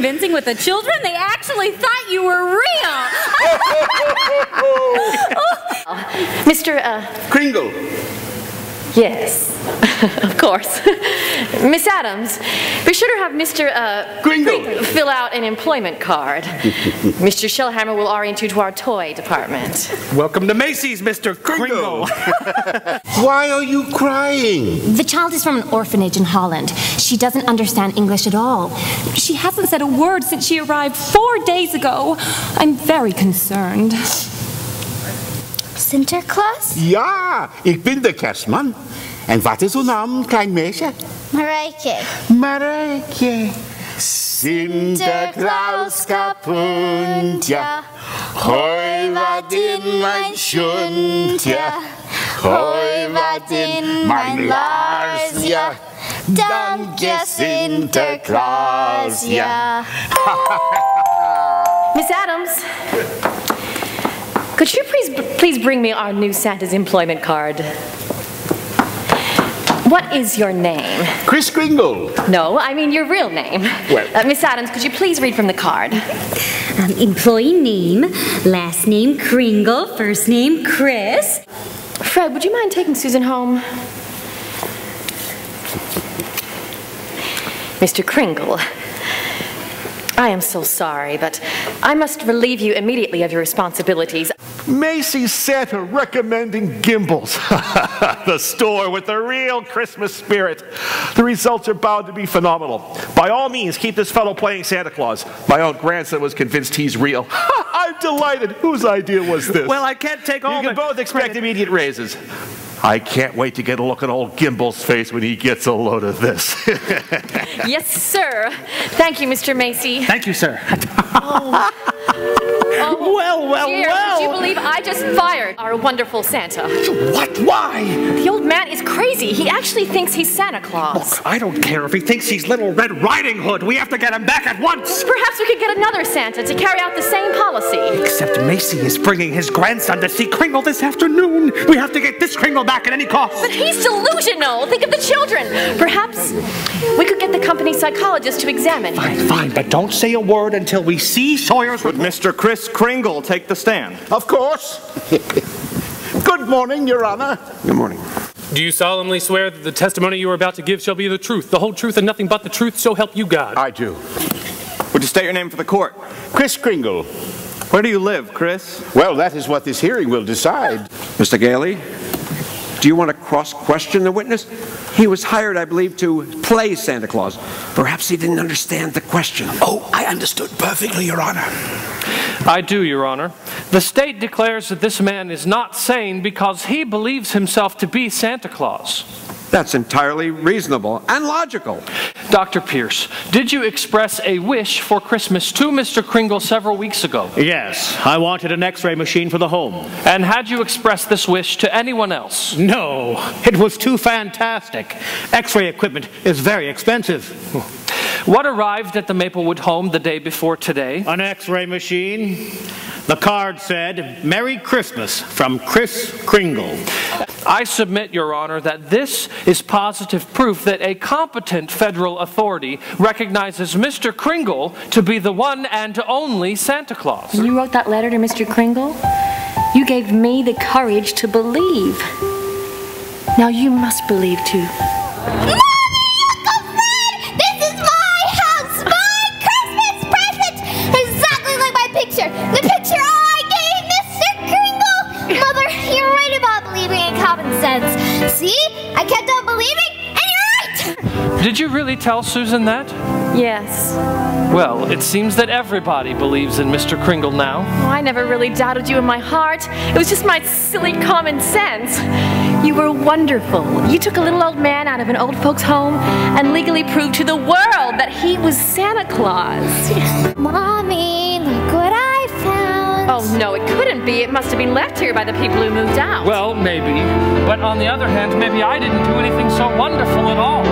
convincing with the children. They actually thought you were real. Mr. Kringle. Yes, of course. Miss Adams, be sure to have Mr. Kringle fill out an employment card. Mr. Shellhammer will orient you to our toy department. Welcome to Macys, Mr. Kringle. Why are you crying? The child is from an orphanage in Holland. She doesn't understand English at all. She hasn't said a word since she arrived 4 days ago. I'm very concerned. Sinterklaas? Ja, ik ben de kerstman. En wat is uw naam, klein meisje? Marijke. Marijke. Sinterklaas kapuntje. Hoi wat in mijn schoentje. Hoi wat in mijn laarsje. Dank je Sinterklaas, ja. Miss Adams, could you please bring me our new Santa's employment card? What is your name? Kris Kringle. No, I mean your real name. Well, Miss Adams, could you please read from the card? Employee name, last name Kringle, first name Kris. Fred, would you mind taking Susan home? Mr. Kringle, I am so sorry, but I must relieve you immediately of your responsibilities. Macys Santa recommending gimbals. The store with the real Christmas spirit. The results are bound to be phenomenal. By all means, keep this fellow playing Santa Claus. My own grandson was convinced he's real. I'm delighted. Whose idea was this? Well, I can't take all. You can both expect immediate raises. I can't wait to get a look at old Gimble's face when he gets a load of this. Yes, sir. Thank you, Mr. Macy. Thank you, sir. Well, dear, would you believe I just fired our wonderful Santa? What? Why? The old man is crazy. He actually thinks he's Santa Claus. Look, I don't care if he thinks he's Little Red Riding Hood. We have to get him back at once. Perhaps we could get another Santa to carry out the same policy. Except Macy is bringing his grandson to see Kringle this afternoon. We have to get this Kringle back at any cost. But he's delusional. Think of the children. Perhaps we could get the company psychologist to examine. Fine, but don't say a word until we see Sawyer's... Would Mr. Kris Kringle take the stand? Of course. Good morning, Your Honor. Good morning. Do you solemnly swear that the testimony you are about to give shall be the truth, the whole truth, and nothing but the truth, so help you God? I do. Would you state your name for the court? Kris Kringle. Where do you live, Kris? Well, that is what this hearing will decide. Mr. Gailey, do you want to cross-question the witness? He was hired, I believe, to play Santa Claus. Perhaps he didn't understand the question. Oh, I understood perfectly, Your Honor. I do, Your Honor. The state declares that this man is not sane because he believes himself to be Santa Claus. That's entirely reasonable and logical. Dr. Pierce, did you express a wish for Christmas to Mr. Kringle several weeks ago? Yes, I wanted an X-ray machine for the home. And had you expressed this wish to anyone else? No, it was too fantastic. X-ray equipment is very expensive. What arrived at the Maplewood home the day before today? An X-ray machine. The card said, "Merry Christmas from Kris Kringle." I submit, Your Honor, that this is positive proof that a competent federal authority recognizes Mr. Kringle to be the one and only Santa Claus. You wrote that letter to Mr. Kringle? You gave me the courage to believe. Now you must believe too. The picture I gave Mr. Kringle! Mother, you're right about believing in common sense. See? I kept on believing, and you're right! Did you really tell Susan that? Yes. Well, it seems that everybody believes in Mr. Kringle now. Oh, I never really doubted you in my heart. It was just my silly common sense. You were wonderful. You took a little old man out of an old folks' home and legally proved to the world that he was Santa Claus. Mommy, look what I found. Oh, no, it couldn't be. It must have been left here by the people who moved out. Well, maybe. But on the other hand, maybe I didn't do anything so wonderful at all.